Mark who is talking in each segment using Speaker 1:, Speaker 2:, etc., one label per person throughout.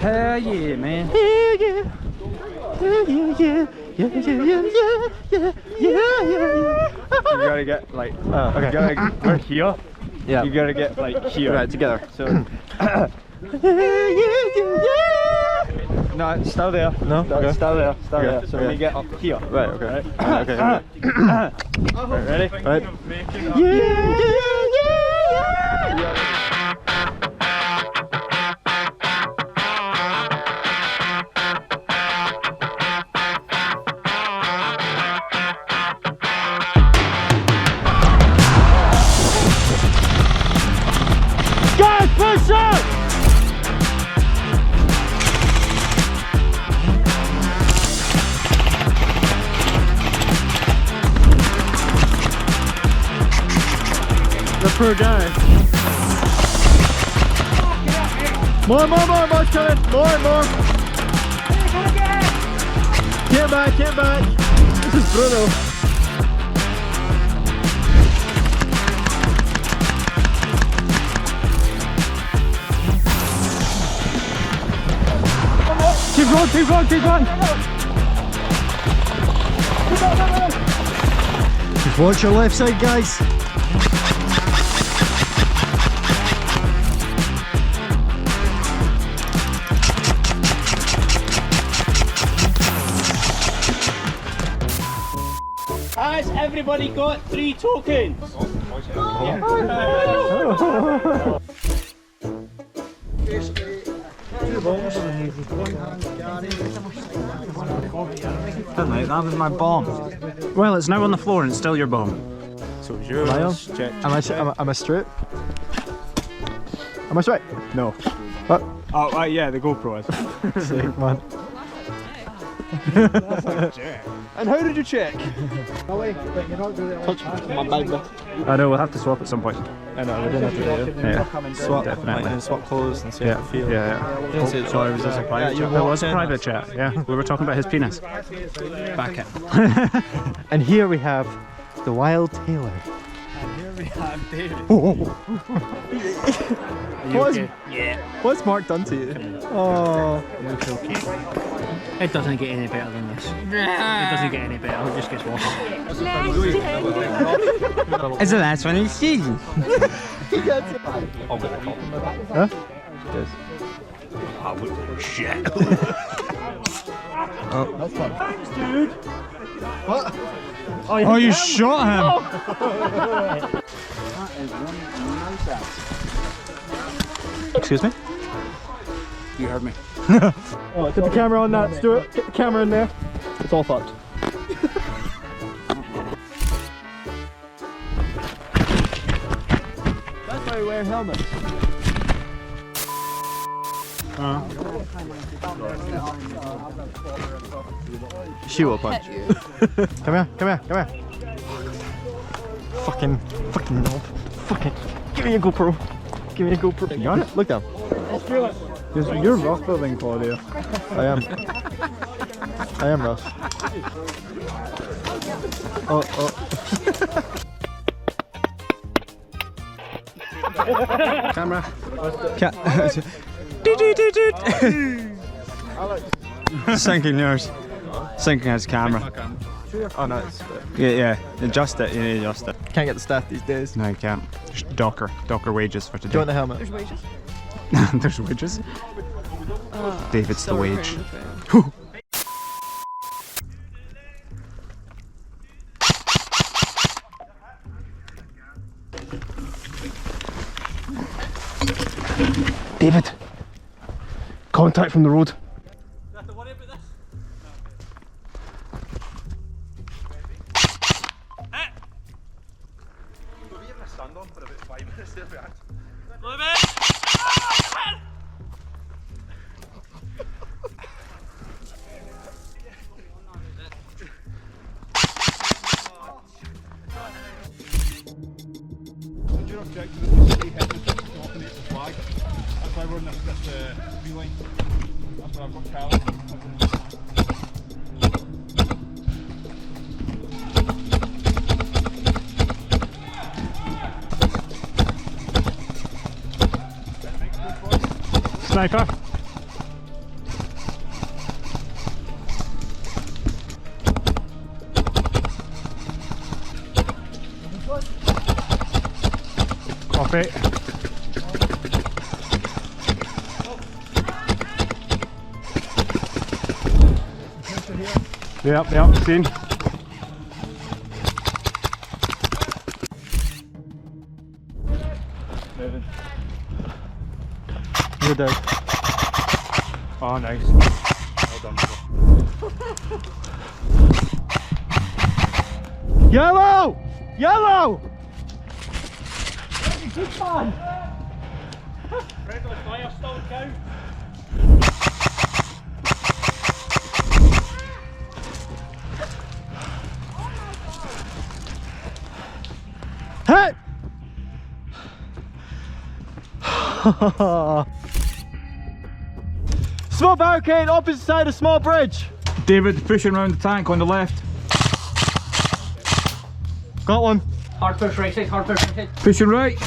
Speaker 1: Hell yeah, man.
Speaker 2: Hell yeah. Yeah, yeah, yeah. Yeah, yeah, yeah, yeah, yeah, yeah.
Speaker 1: You gotta get like,
Speaker 2: okay.
Speaker 1: we're here.
Speaker 2: Yeah.
Speaker 1: You gotta get like here.
Speaker 2: Right, together.
Speaker 1: So.
Speaker 2: Yeah, yeah, yeah, yeah.
Speaker 1: No, it's still there.
Speaker 2: No?
Speaker 1: Still,
Speaker 2: Okay.
Speaker 1: still there. Still
Speaker 2: Okay.
Speaker 1: there. So
Speaker 2: Okay.
Speaker 1: we get up here.
Speaker 2: Right, okay.
Speaker 1: Right?
Speaker 2: Okay.
Speaker 1: Right, ready?
Speaker 2: Right. Yeah, yeah, yeah. Guys, push up! The poor guy. More coming. More. Can't back. This is brutal. Keep going. Just watch your left side, guys.
Speaker 3: Has everybody got 3 tokens?
Speaker 1: That was my bomb.
Speaker 4: Well, it's now on the floor and it's still your bomb.
Speaker 1: So it's yours. Check.
Speaker 2: Am I straight? Am I straight? No. What?
Speaker 1: Oh, yeah, the GoPro is.
Speaker 2: Sick, man.
Speaker 1: And how did you check?
Speaker 2: Touch my bag.
Speaker 4: I know, we'll have to swap at some point.
Speaker 2: I know, we didn't have to do it.
Speaker 4: Yeah,
Speaker 2: Swap,
Speaker 4: definitely.
Speaker 2: and swap clothes and see
Speaker 4: Yeah,
Speaker 2: how it feels.
Speaker 4: yeah.
Speaker 2: Didn't say it's sorry, it was just a private chat.
Speaker 4: It was a private chat, yeah. We were talking about his penis.
Speaker 1: Back it.
Speaker 2: And here we have the Wild Tailor.
Speaker 1: And here we have David.
Speaker 2: What's Mark done to you? Oh.
Speaker 3: It doesn't get any better than this. It doesn't get any better, it just gets worse.
Speaker 1: It's the last one in the season.
Speaker 2: Huh?
Speaker 1: Yes.
Speaker 3: Shit.
Speaker 2: That's fun. Thanks, dude. What?
Speaker 4: Oh, you shot him!
Speaker 2: Excuse me?
Speaker 3: You heard me.
Speaker 2: Oh, get the camera on that, Stuart. Get the camera in there. It's all fucked. That's why we wear helmets. She will punch. Come here. Fucking knob. Fucking. Give me a GoPro. You got it? Look down.
Speaker 1: You're rough building, Claudia.
Speaker 2: I am rough. Oh.
Speaker 4: Camera.
Speaker 1: Sinking yours. Sinking his camera.
Speaker 2: Oh no, it's,
Speaker 1: Yeah. Adjust it. You need to adjust it.
Speaker 2: can't get the staff these days.
Speaker 1: No, you can't. Just Docker wages for
Speaker 2: Do you
Speaker 1: today.
Speaker 2: want the helmet?
Speaker 5: There's wages.
Speaker 1: There's wages. David's the wage.
Speaker 2: David! Contact from the road.
Speaker 1: That's why we're in this V-line. That's why I've got Cal.
Speaker 4: Sniper. Drop it. Yep, seen.
Speaker 2: You're dead.
Speaker 4: Oh, nice.
Speaker 1: Well done, brother.
Speaker 2: Yellow! Yellow!
Speaker 1: Friendly fire still count.
Speaker 2: Hit! Small barricade, opposite side of small bridge.
Speaker 4: David pushing around the tank on the left.
Speaker 2: Got one.
Speaker 3: Hard push right side, hard push right side.
Speaker 4: Pushing right.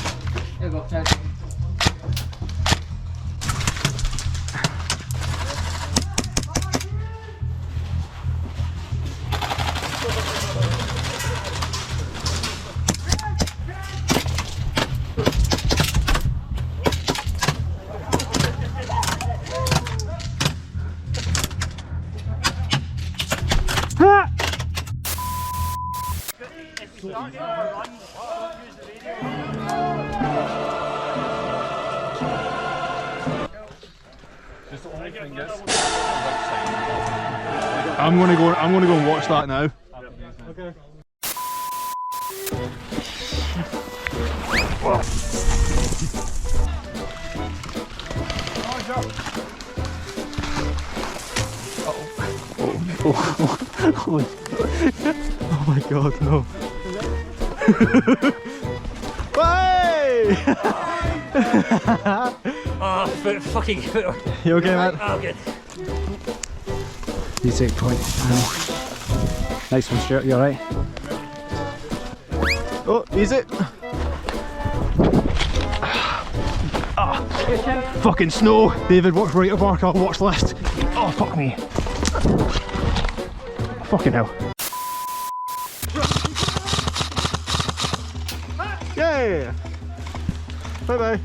Speaker 3: There you go, Ted.
Speaker 2: I'm gonna go and watch that now. Okay. Oh my god, no. Hey!
Speaker 3: Oh, fucking good.
Speaker 2: You okay, man?
Speaker 3: Oh, good.
Speaker 4: You take point. Nice one, Stuart. You alright?
Speaker 2: Oh, easy. Fucking snow. David, watch right of mark, I'll watch left. Oh, fuck me. Fucking hell. Yay! Bye bye.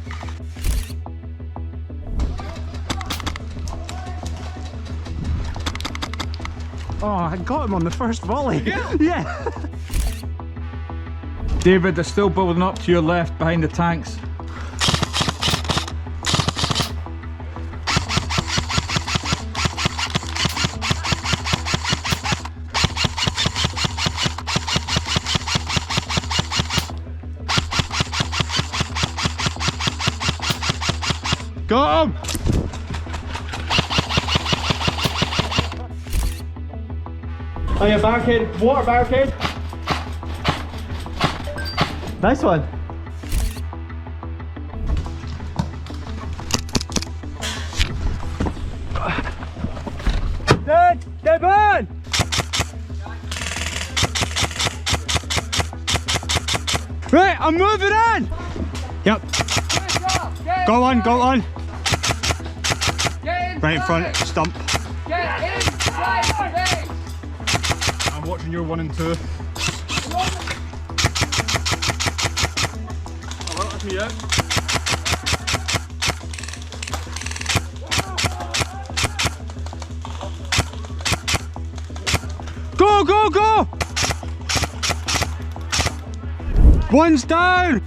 Speaker 4: Oh, I got him on the first volley.
Speaker 2: Yeah!
Speaker 4: David, they're still building up to your left behind the tanks.
Speaker 2: Got him! Oh yeah, barricade, water barricade. Nice one. Dead man! Right, I'm moving in!
Speaker 4: Yep. Go on, go on. Right in front, stump.
Speaker 1: I'm watching your 1 and 2. Oh, that's me out.
Speaker 4: Go, go, go! One's down!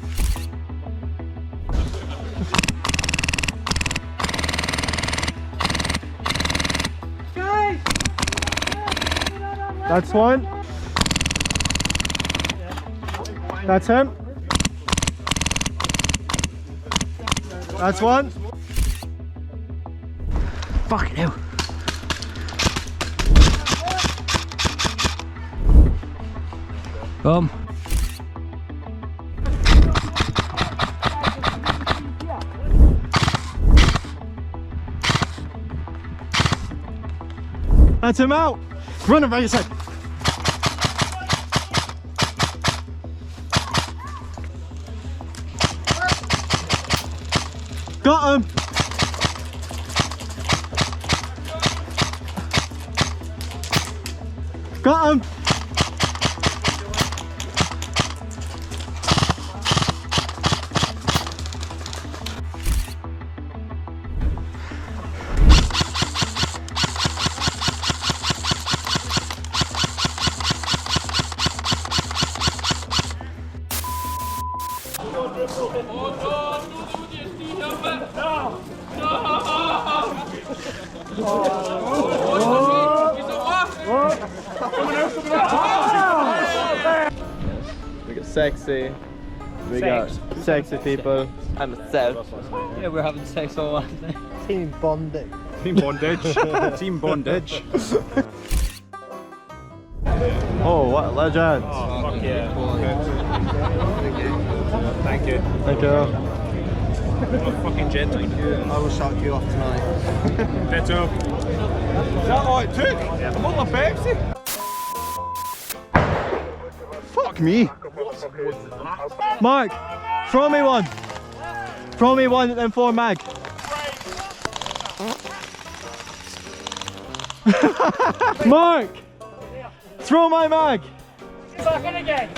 Speaker 2: That's one. That's him. That's one.
Speaker 3: Fucking hell.
Speaker 2: That's him out. Run him right side. Got him. Got him.
Speaker 5: We got sexy. We got sexy people. And myself.
Speaker 3: Yeah, we're having sex all last night.
Speaker 2: Team bonding.
Speaker 4: Team bondage. Team bondage.
Speaker 5: Oh, what a legend.
Speaker 1: Fuck yeah. Thank you.
Speaker 5: Thank you.
Speaker 1: Fucking gent. Thank you.
Speaker 2: I will shout you off tonight.
Speaker 1: Ditto. Is that all it took? Yeah. I'm on the Pepsi.
Speaker 5: Fuck me. Mark, throw me one. Throw me one and 4 mag. Mark, throw my mag.
Speaker 3: Back in again.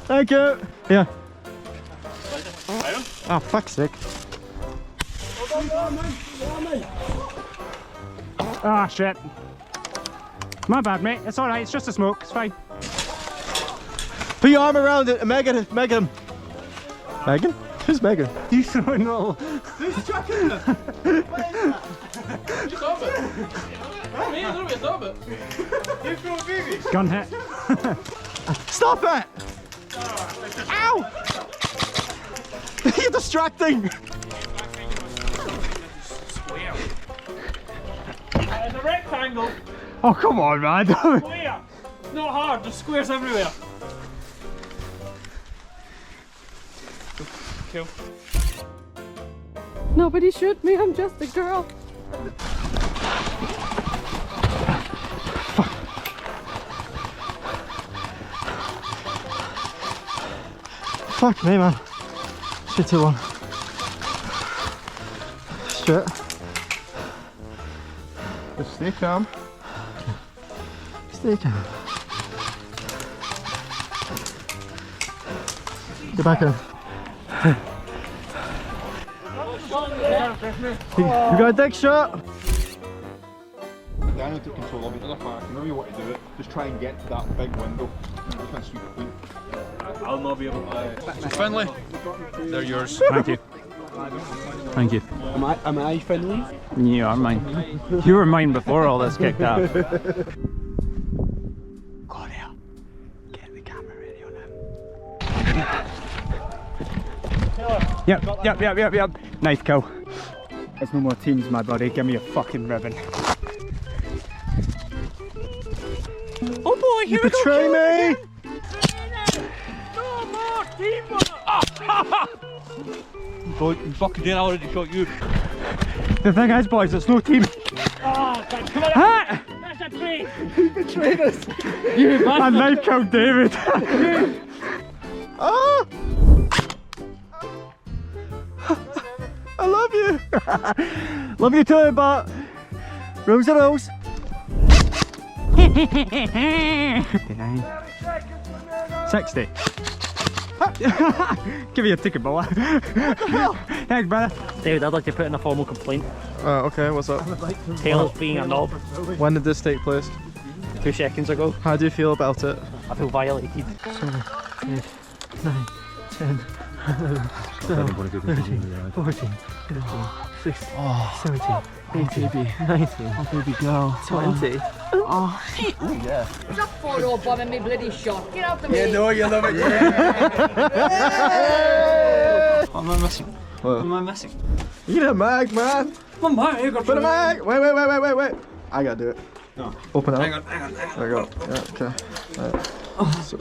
Speaker 5: Thank you. Yeah. Ah, fuck's sake.
Speaker 4: Ah, shit. My bad, mate. It's alright, it's just a smoke, it's fine.
Speaker 5: Put your arm around it and Megan. Megan? Who's Megan?
Speaker 4: You throwing little.
Speaker 1: Who's chucking it? Just stop it. Me, a little bit, stop it. You throw a baby.
Speaker 4: Gun hit.
Speaker 5: Stop it! Ow! You're distracting!
Speaker 3: There's a rectangle.
Speaker 5: Oh, come on, man.
Speaker 3: Square. Not hard, there's squares everywhere.
Speaker 1: Kill.
Speaker 6: Nobody shoot me, I'm just a girl.
Speaker 5: Fuck me, man. 3, 2, 1. Shit. Just stay calm. Stay calm. Get back in. You got a dick shot?
Speaker 1: Daniel took control of it. Whenever you want to do it, just try and get to that big window. You can't sweep it clean. I'll not be able to. So Finley, they're yours.
Speaker 4: Thank you. Thank you.
Speaker 2: Am I Finley?
Speaker 4: You are mine. You were mine before all this kicked off.
Speaker 2: Claudia, get the camera ready on him.
Speaker 4: Yep. Nice kill. There's no more teams, my buddy. Give me a fucking ribbon.
Speaker 3: Oh boy,
Speaker 5: You betray me!
Speaker 3: no more teamwork. Boy, you fucking did, I already shot you.
Speaker 4: The thing is, boys, it's no team.
Speaker 3: Oh, come on.
Speaker 4: Ah!
Speaker 3: That's a tree.
Speaker 5: You betrayed us!
Speaker 3: You
Speaker 4: I knife killed David.
Speaker 5: Ah! I love you! Love you too, but rules are rules.
Speaker 4: 59. 60. Give me a ticket, boy. Thanks, brother.
Speaker 3: David, I'd like to put in a formal complaint.
Speaker 5: Okay, what's up?
Speaker 3: Taylor's being a knob
Speaker 5: When did this take place?
Speaker 3: 2 seconds ago.
Speaker 5: How do you feel about it?
Speaker 3: I feel violated.
Speaker 5: 7, 8, 9, 10, 11, 12, 13, 14, 15, 16, 17, 18, 19, oh baby girl, 20.
Speaker 6: There's a photo bomb in me bloody shot. Get out the way.
Speaker 5: No, you love it.
Speaker 3: What am I missing?
Speaker 5: What?
Speaker 3: What am I missing?
Speaker 5: You need a mag, man.
Speaker 3: Come on, you got
Speaker 5: Put a mag. Wait. I gotta do it. No. Open it up. Hang on. There we go. Yeah, okay. Right. So,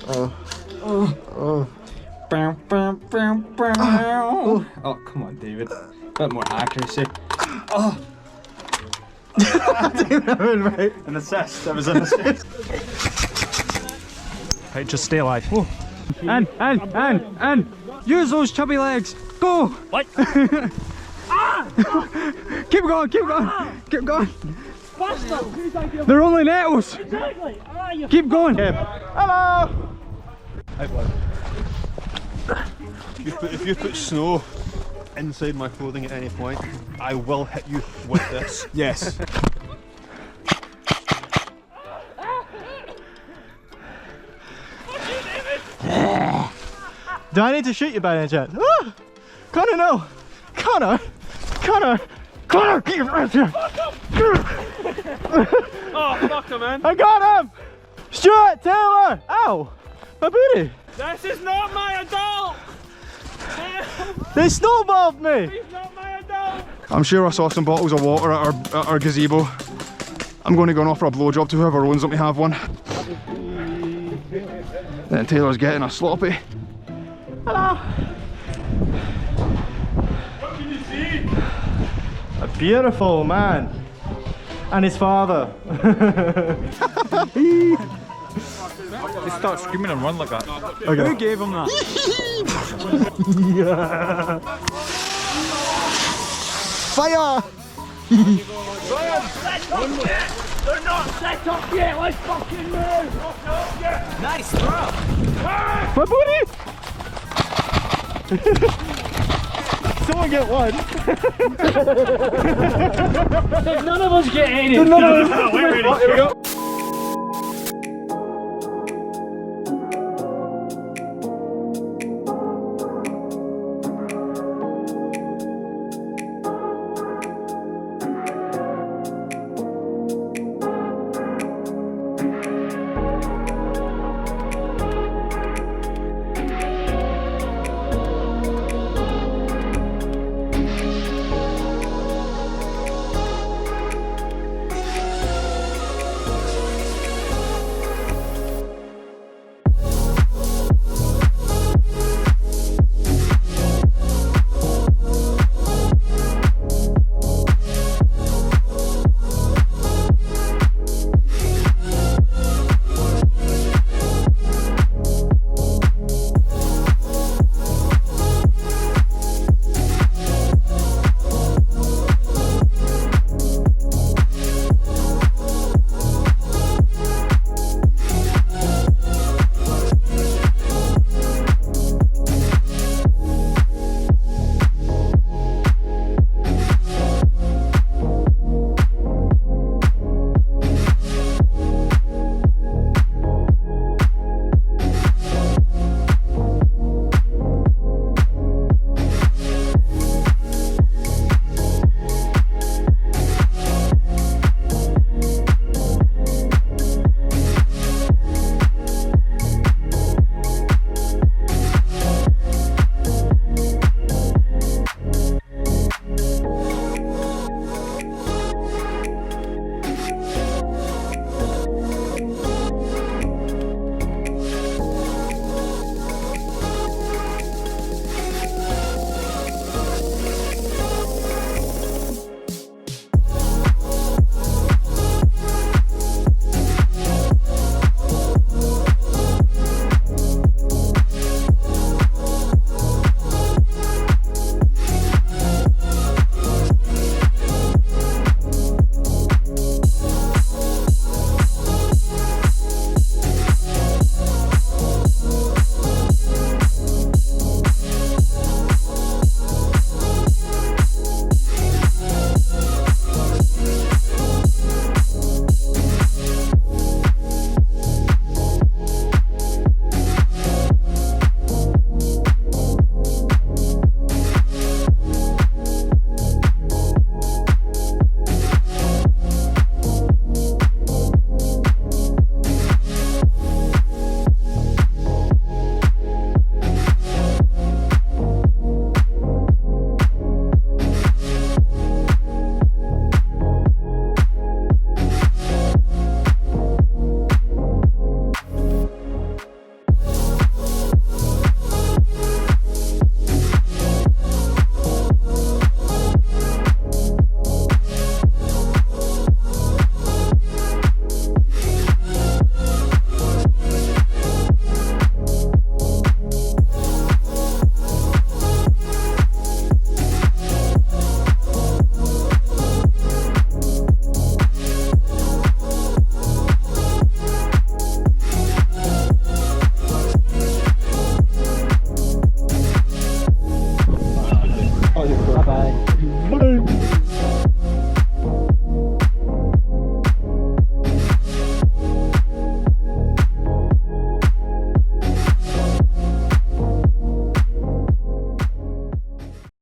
Speaker 3: Oh, come on, David. A bit more accuracy.
Speaker 5: right.
Speaker 4: An assist. That was an assist. Right, just stay alive. Whoa. And. Use those chubby legs. Go.
Speaker 3: What?
Speaker 4: Keep going. Keep going.
Speaker 3: Faster!
Speaker 4: They're only nettles.
Speaker 3: Exactly! Ah, you
Speaker 4: Keep going.
Speaker 5: Hello.
Speaker 1: If you put snow inside my clothing at any point, I will hit you with this.
Speaker 4: Yes.
Speaker 5: Do I need to shoot you by any chance? Connor, no. Connor.
Speaker 4: Connor!
Speaker 2: Oh, fuck him, man.
Speaker 4: I got him! Stuart Taylor! Ow! My booty!
Speaker 2: This is not my adult.
Speaker 4: They snowballed me!
Speaker 2: He's not my adult.
Speaker 1: I'm sure I saw some bottles of water at our gazebo. I'm going to go and offer a blowjob to whoever owns them to have one. Then Taylor's getting a sloppy.
Speaker 4: Hello!
Speaker 2: What can you see?
Speaker 4: A beautiful man. And his father.
Speaker 5: Just start screaming and run like that.
Speaker 4: Okay.
Speaker 5: Who gave him that?
Speaker 4: Yeah.
Speaker 1: Fire!
Speaker 2: They're not set up yet. Let's fucking move.
Speaker 3: Nice throw!
Speaker 4: My booty! Someone get one.
Speaker 3: None of us get any!
Speaker 4: None of us. Here we go.